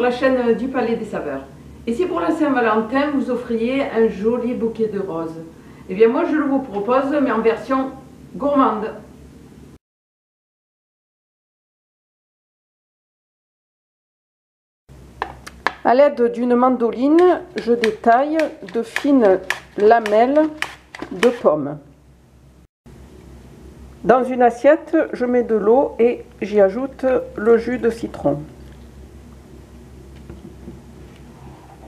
la chaîne du Palais des Saveurs. Et si pour la Saint-Valentin, vous offriez un joli bouquet de roses? Eh bien moi je le vous propose, mais en version gourmande. À l'aide d'une mandoline, je détaille de fines lamelles de pommes. Dans une assiette, je mets de l'eau et j'y ajoute le jus de citron.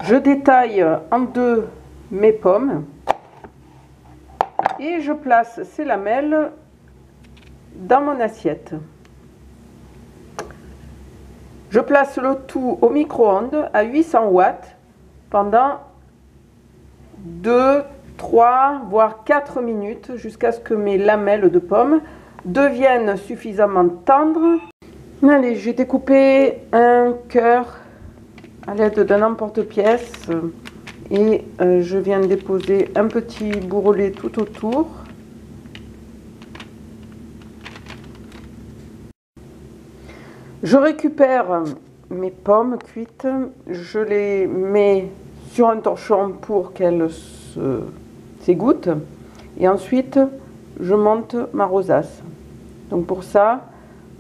Je détaille en deux mes pommes et je place ces lamelles dans mon assiette. Je place le tout au micro-ondes à 800 watts pendant 2, 3, voire 4 minutes jusqu'à ce que mes lamelles de pommes deviennent suffisamment tendres. Allez, j'ai découpé un cœur à l'aide d'un emporte-pièce et je viens de déposer un petit bourrelet tout autour. Je récupère mes pommes cuites, je les mets sur un torchon pour qu'elles s'égouttent et ensuite je monte ma rosace. Donc pour ça,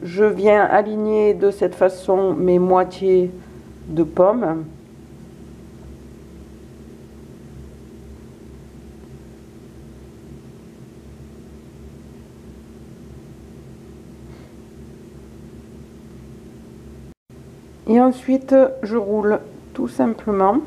je viens aligner de cette façon mes moitiés de pommes. Et ensuite, je roule tout simplement.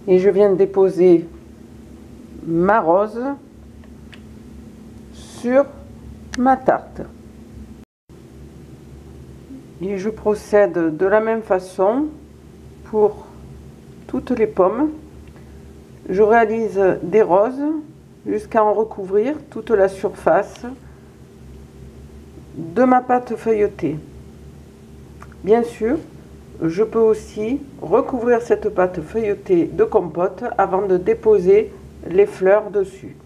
Et je viens de déposer ma rose sur ma tarte. Et je procède de la même façon pour toutes les pommes. Je réalise des roses jusqu'à en recouvrir toute la surface de ma pâte feuilletée. Bien sûr, je peux aussi recouvrir cette pâte feuilletée de compote avant de déposer les fleurs dessus.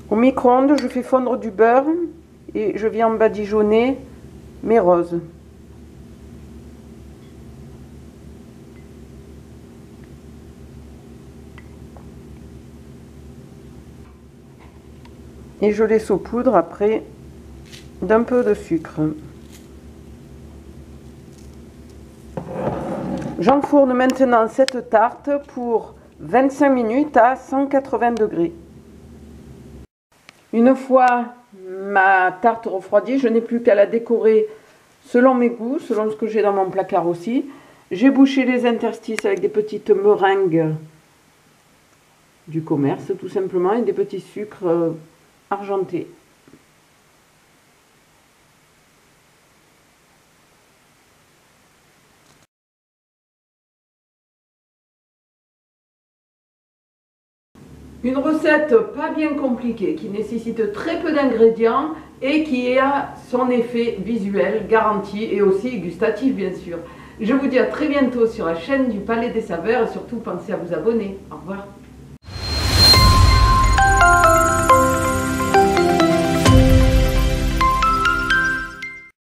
Au micro-ondes, je fais fondre du beurre et je viens badigeonner mes roses. Et je les saupoudre après d'un peu de sucre. J'enfourne maintenant cette tarte pour 25 minutes à 180 degrés. Une fois ma tarte refroidie, je n'ai plus qu'à la décorer selon mes goûts, selon ce que j'ai dans mon placard aussi. J'ai bouché les interstices avec des petites meringues du commerce tout simplement et des petits sucres argentés. Une recette pas bien compliquée, qui nécessite très peu d'ingrédients et qui a son effet visuel garanti et aussi gustatif bien sûr. Je vous dis à très bientôt sur la chaîne du Palais des Saveurs et surtout pensez à vous abonner. Au revoir.